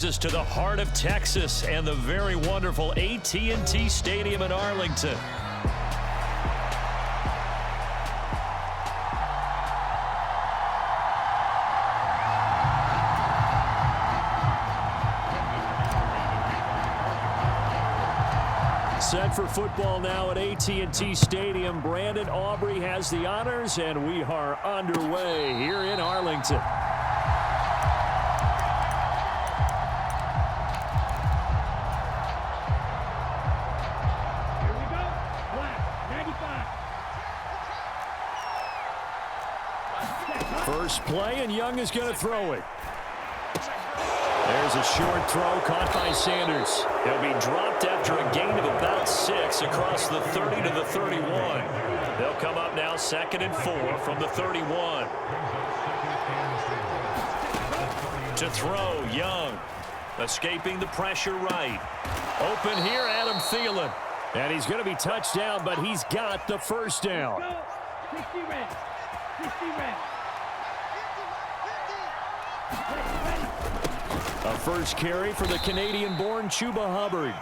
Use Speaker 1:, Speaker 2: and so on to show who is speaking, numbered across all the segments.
Speaker 1: To the heart of Texas and the very wonderful AT&T Stadium in Arlington. Set for football now at AT&T Stadium. Brandon Aubrey has the honors, and we are underway here in Arlington. First play, and Young is going to throw it. There's a short throw caught by Sanders. He'll be dropped after a gain of about 6 across the 30 to the 31. They'll come up now 2nd and 4 from the 31. To throw, Young. Escaping the pressure right. Open here, Adam Thielen. And he's going to be touched down, but he's got the first down.
Speaker 2: 60 red. 60 red.
Speaker 1: A first carry for the Canadian-born Chuba Hubbard.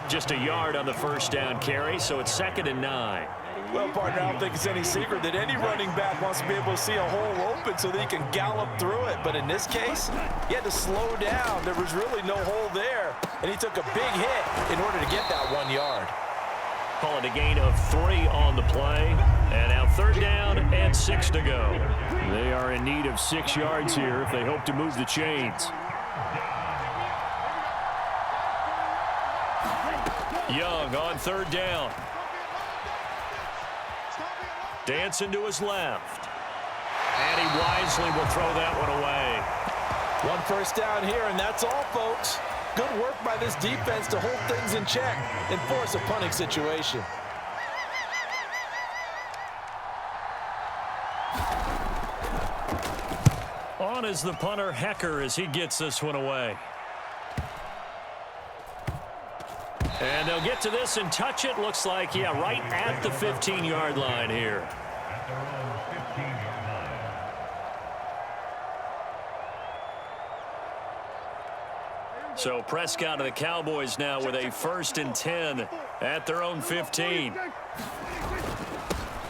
Speaker 1: Just a yard on the first down carry, so it's 2nd and 9.
Speaker 3: Well, partner, I don't think it's any secret that any running back wants to be able to see a hole open so that he can gallop through it. But in this case, he had to slow down. There was really no hole there, and he took a big hit in order to get that 1 yard.
Speaker 1: Call it a gain of 3 on the play. And now 3rd down and 6 to go. They are in need of 6 yards here if they hope to move the chains. Young on 3rd down. Dancing to his left. And he wisely will throw that one away.
Speaker 3: 1 first down here, and that's all, folks. Good work by this defense to hold things in check and force a punting situation.
Speaker 1: On is the punter, Hecker, as he gets this one away. And they'll get to this and touch it. Looks like, yeah, right at the 15-yard line here. So Prescott and the Cowboys now with a 1st and 10 at their own 15.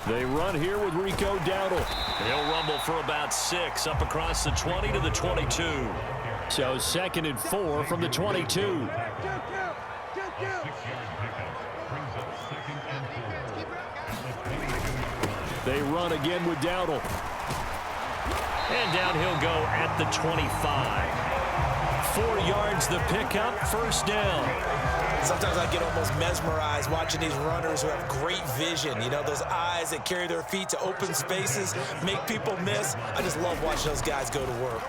Speaker 1: They run here with Rico Dowdle. He'll rumble for about 6 up across the 20 to the 22. So 2nd and 4 from the 22. They run again with Dowdle. And down he'll go at the 25. 4 yards the pickup, 1st down.
Speaker 3: Sometimes I get almost mesmerized watching these runners who have great vision. You know, those eyes that carry their feet to open spaces, make people miss. I just love watching those guys go to work.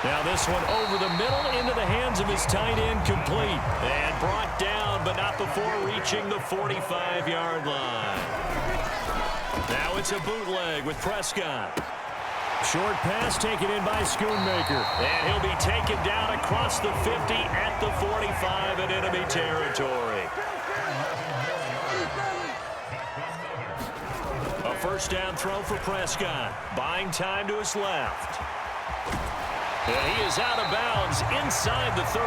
Speaker 1: Now this one over the middle into the hands of his tight end, complete. And brought down, but not before reaching the 45-yard line. Now it's a bootleg with Prescott. Short pass taken in by Schoonmaker. And he'll be taken down across the 50 at the 45 in enemy territory. A 1st down throw for Prescott. Buying time to his left. And he is out of bounds inside the 35.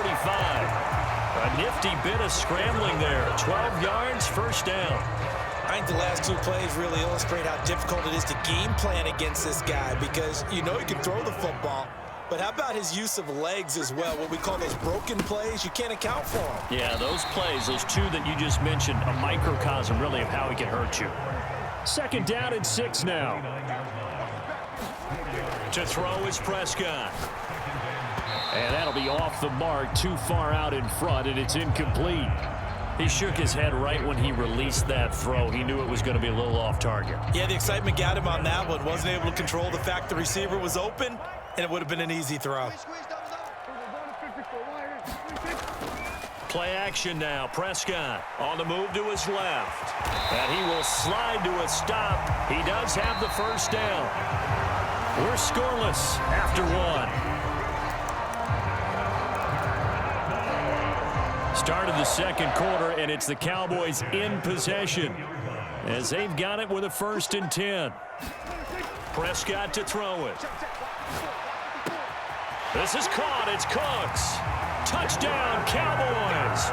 Speaker 1: A nifty bit of scrambling there. 12 yards, 1st down.
Speaker 3: I think the last 2 plays really illustrate how difficult it is to game plan against this guy because you know he can throw the football, but how about his use of legs as well? What we call those broken plays, you can't account for them.
Speaker 1: Yeah, those plays, those 2 that you just mentioned, a microcosm really of how he can hurt you. 2nd down and 6 now. To throw is Prescott. And that'll be off the mark, too far out in front, and it's incomplete. He shook his head right when he released that throw. He knew it was going to be a little off target.
Speaker 3: Yeah, the excitement got him on that one. Wasn't able to control the fact the receiver was open, and it would have been an easy throw.
Speaker 1: Play action now. Prescott on the move to his left. And he will slide to a stop. He does have the 1st down. We're scoreless after 1. Start of the 2nd quarter, and it's the Cowboys in possession as they've got it with a 1st and 10. Prescott to throw it. This is caught. It's Cooks. Touchdown, Cowboys.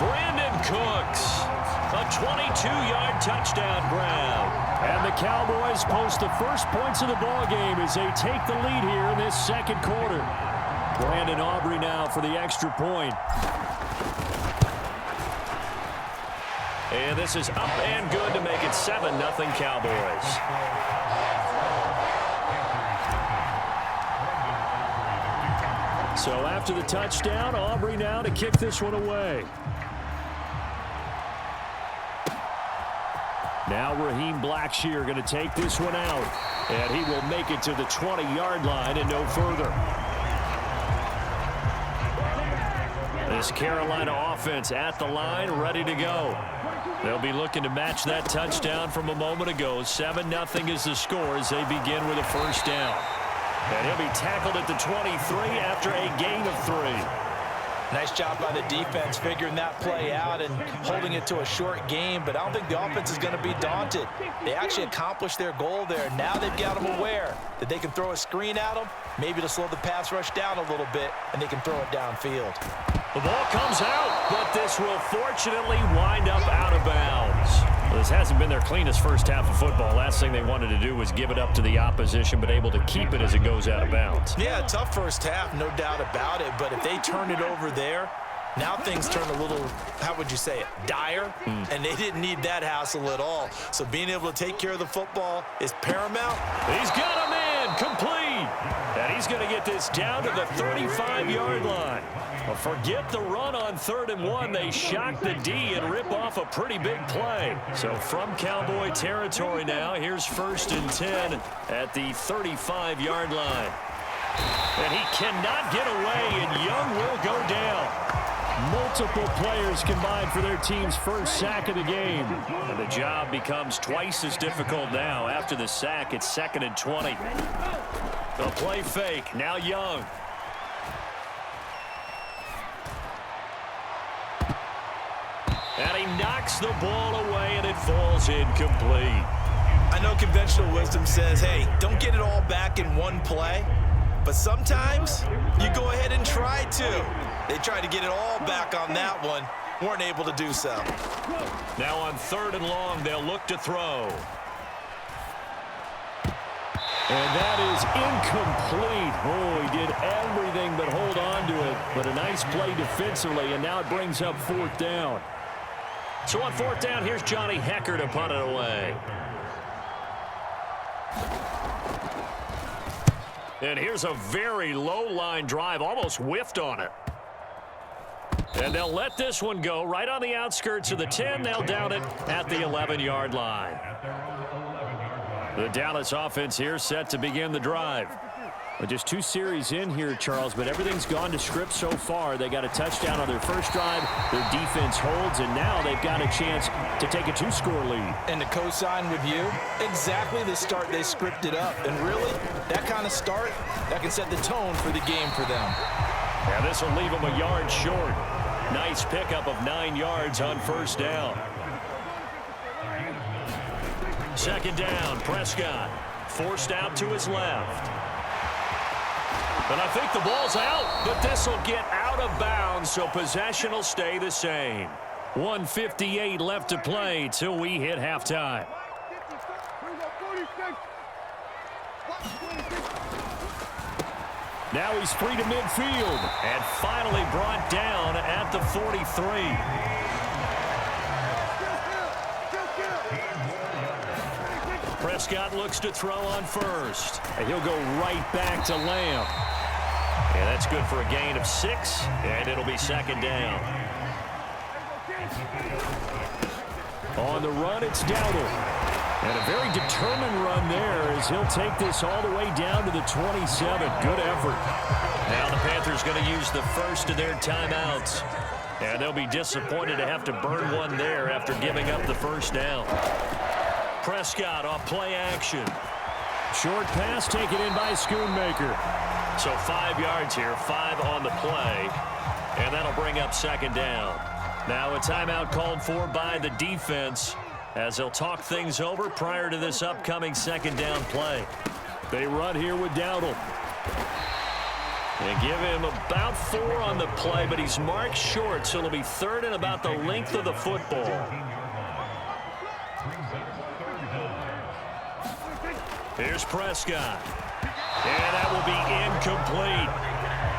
Speaker 1: Brandon Cooks. A 22-yard touchdown grab. And the Cowboys post the first points of the ballgame as they take the lead here in this second quarter. Brandon Aubrey now for the extra point. And this is up and good to make it 7-0 Cowboys. So after the touchdown, Aubrey now to kick this one away. Now Raheem Blackshear going to take this one out. And he will make it to the 20-yard line and no further. This Carolina offense at the line, ready to go. They'll be looking to match that touchdown from a moment ago. 7-0 is the score as they begin with a first down. And he'll be tackled at the 23 after a gain of 3.
Speaker 3: Nice job by the defense figuring that play out and holding it to a short game, but I don't think the offense is going to be daunted. They actually accomplished their goal there. Now they've got them aware that they can throw a screen at them, maybe to slow the pass rush down a little bit, and they can throw it downfield.
Speaker 1: The ball comes out, but this will fortunately wind up out of bounds. Well, this hasn't been their cleanest first half of football. Last thing they wanted to do was give it up to the opposition, but able to keep it as it goes out of bounds.
Speaker 3: Yeah, tough first half, no doubt about it, but if they turn it over there, now things turn a little, how would you say it, dire, and they didn't need that hassle at all. So being able to take care of the football is paramount.
Speaker 1: He's got him in, complete. And he's going to get this down to the 35-yard line. Well, forget the run on 3rd and 1. They shock the D and rip off a pretty big play. So from Cowboy territory now, here's 1st and 10 at the 35-yard line. And he cannot get away, and Young will go down. Multiple players combined for their team's first sack of the game. And the job becomes twice as difficult now. After the sack, it's 2nd and 20. The play fake, now Young. And he knocks the ball away, and it falls incomplete.
Speaker 3: I know conventional wisdom says, hey, don't get it all back in one play. But sometimes you go ahead and try to. They tried to get it all back on that one. Weren't able to do so.
Speaker 1: Now on 3rd and long, they'll look to throw. And that is incomplete. Oh, he did everything but hold on to it. But a nice play defensively, and now it brings up 4th down. So on 4th down, here's Johnny Hecker to punt it away. And here's a very low line drive, almost whiffed on it. And they'll let this one go right on the outskirts of the 10. They'll down it at the 11-yard line. The Dallas offense here set to begin the drive. Well, just 2 series in here, Charles, but everything's gone to script so far. They got a touchdown on their first drive. Their defense holds, and now they've got a chance to take a 2-score lead.
Speaker 3: And to co-sign with you, exactly the start they scripted up. And really, that kind of start, that can set the tone for the game for them.
Speaker 1: Yeah, this will leave them a yard short. Nice pickup of 9 yards on 1st down. 2nd down, Prescott. Forced out to his left. And I think the ball's out, but this will get out of bounds, so possession will stay the same. 1:58 left to play till we hit halftime. Now he's free to midfield and finally brought down at the 43. Prescott looks to throw on 1st. And he'll go right back to Lamb. Yeah, that's good for a gain of 6, and it'll be 2nd down. On the run, it's Dowdle. And a very determined run there as he'll take this all the way down to the 27. Good effort. Now the Panthers going to use the first of their timeouts. And they'll be disappointed to have to burn one there after giving up the 1st down. Prescott off play action. Short pass taken in by Schoonmaker. So 5 yards here, 5 on the play. And that'll bring up 2nd down. Now a timeout called for by the defense as they'll talk things over prior to this upcoming 2nd down play. They run here with Dowdle. They give him about 4 on the play, but he's marked short, so it'll be 3rd and about the length of the football. Here's Prescott. And that will be incomplete.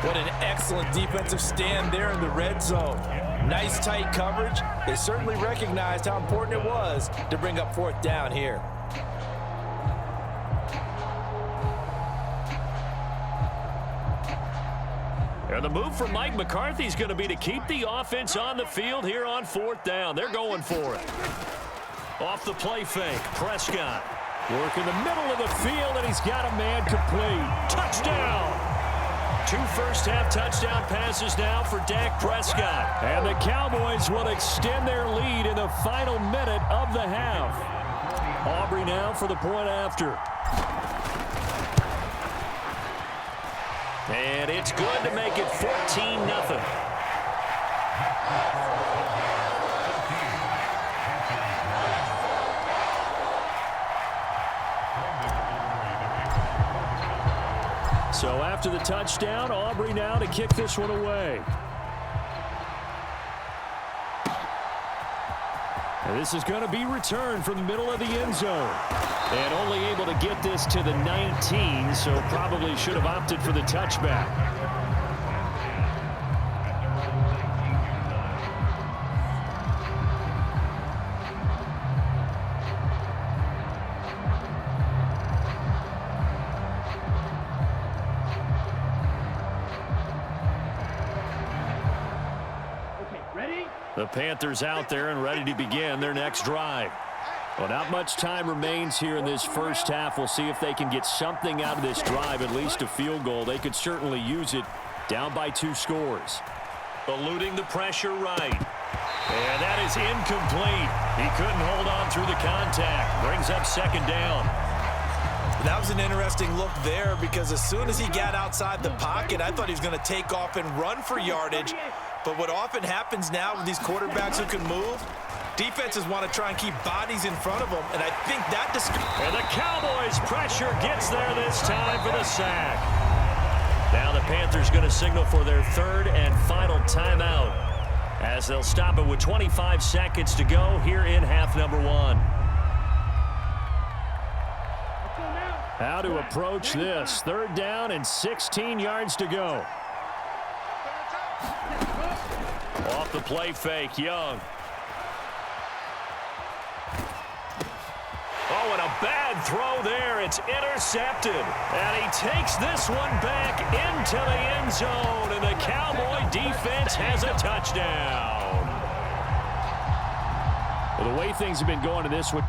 Speaker 3: What an excellent defensive stand there in the red zone. Nice tight coverage. They certainly recognized how important it was to bring up 4th down here.
Speaker 1: And the move from Mike McCarthy is going to be to keep the offense on the field here on 4th down. They're going for it. Off the play fake, Prescott. Work in the middle of the field, and he's got a man complete. Touchdown! 2 first-half touchdown passes now for Dak Prescott. And the Cowboys will extend their lead in the final minute of the half. Aubrey now for the point after. And it's good to make it 14-0. So after the touchdown, Aubrey now to kick this one away. And this is going to be returned from the middle of the end zone. And only able to get this to the 19, so probably should have opted for the touchback. The Panthers out there and ready to begin their next drive. Well, not much time remains here in this first half. We'll see if they can get something out of this drive, at least a field goal. They could certainly use it down by 2 scores. Eluding the pressure right. And that is incomplete. He couldn't hold on through the contact. Brings up 2nd down.
Speaker 3: That was an interesting look there because as soon as he got outside the pocket, I thought he was going to take off and run for yardage. But what often happens now with these quarterbacks who can move, defenses want to try and keep bodies in front of them, and I think that...
Speaker 1: And the Cowboys' pressure gets there this time for the sack. Now the Panthers going to signal for their 3rd and final timeout as they'll stop it with 25 seconds to go here in half number 1. How to approach this. 3rd down and 16 yards to go. Off the play fake, Young. Oh, and a bad throw there. It's intercepted. And he takes this one back into the end zone. And the Cowboy defense has a touchdown. Well, the way things have been going to this one.